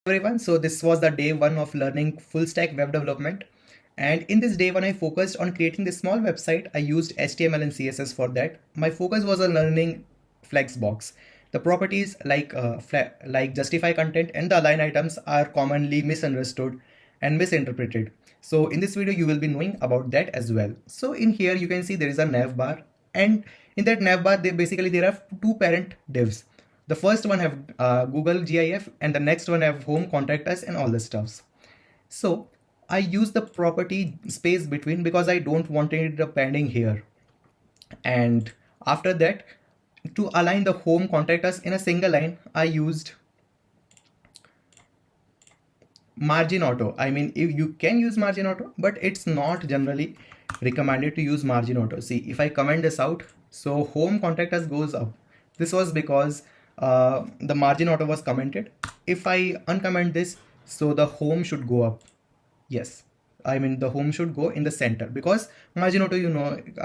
Everyone, so this was the day one of learning full stack web development, and in this day one I focused on creating this small website. I used HTML and CSS for that. My focus was on learning Flexbox. The properties like justify content and the align items are commonly misunderstood and misinterpreted. So in this video you will be knowing about that as well. So in here you can see there is a nav bar, and in that nav bar there are two parent divs. The first one have Google GIF and the next one have home, contact us and all the stuffs. So I use the property space between because I don't want it pending here. And after that, to align the home, contact us in a single line, I used margin auto. I mean, if you can use margin auto, but it's not generally recommended to use margin auto. See, if I comment this out, so home, contact us goes up. This was because the margin auto was commented. If I uncomment this, so the home should go up. Yes, I mean the home should go in the center because margin auto,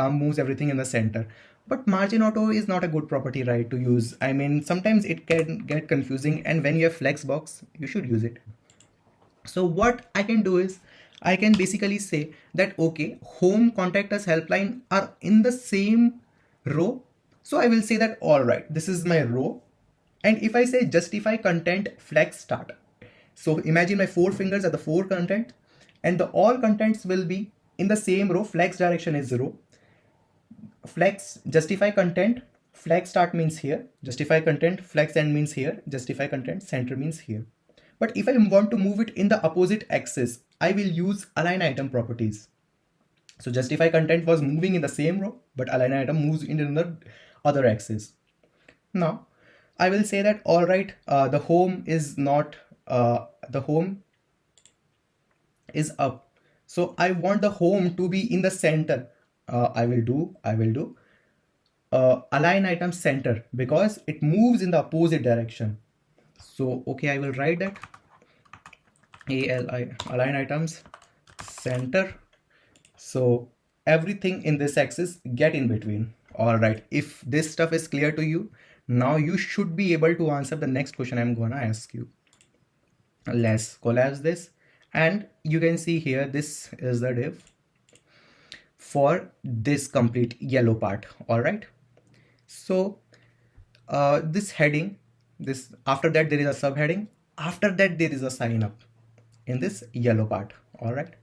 moves everything in the center. But margin auto is not a good property, right, to use. I mean, sometimes it can get confusing, and when you have Flexbox, you should use it. So what I can do is I can basically say that, okay, home, contact us, helpline are in the same row. So I will say that, all right, this is my row. And if I say justify content flex start, so imagine my four fingers are the four content, and the all contents will be in the same row. Flex direction is 0. Flex justify content flex start means here. Justify content flex end means here. Justify content center means here. But if I want to move it in the opposite axis, I will use align item properties. So justify content was moving in the same row, but align item moves in the other axis. Now I will say that, all right, the home is not, the home is up. So I want the home to be in the center. I will do align item center because it moves in the opposite direction. So, okay, I will write that align items center. So everything in this axis get in between. All right, if this stuff is clear to you, now you should be able to answer the next question I'm gonna ask you. Let's collapse this, and you can see here this is the div for this complete yellow part. All right, so this heading, this after that there is a subheading, after that there is a sign up in this yellow part. All right,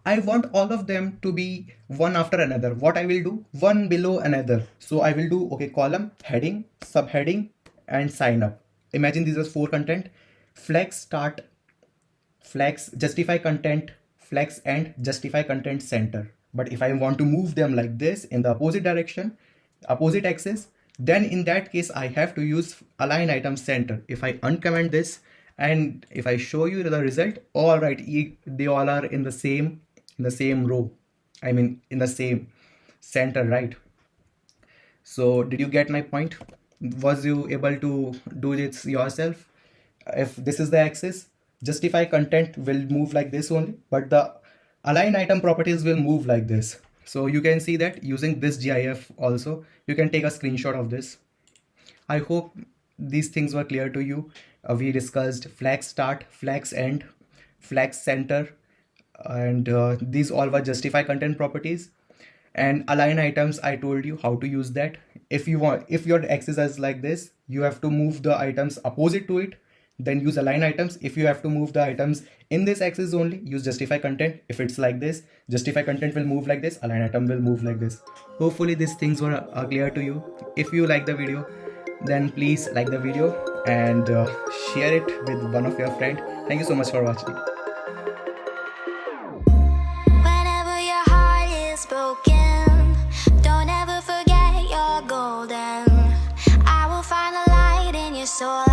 I want all of them to be one after another. What I will do, one below another. So I will do, okay, column, heading, subheading, and sign up. Imagine these are four content: flex start, flex justify content, flex and justify content center. But if I want to move them like this in the opposite direction, opposite axis, then in that case I have to use align item center. If I uncomment this and if I show you the result, all right, they all are in the same row. I mean in the same center, right? So did you get my point? Was you able to do this yourself? If this is the axis, justify content will move like this only, but the align item properties will move like this. So you can see that using this GIF also, you can take a screenshot of this. I hope these things were clear to you. We discussed flex start, flex end, flex center, and these all were justify content properties. And align items, I told you how to use that. If your axis is like this, you have to move the items opposite to it, then use align items. If you have to move the items in this axis only, use justify content. If it's like this, justify content will move like this, align item will move like this. Hopefully these things were clear to you. If you like the video, then please like the video and share it with one of your friends. Thank you so much for watching. Whenever your heart is broken, don't ever forget you're golden. I will find the light in your soul.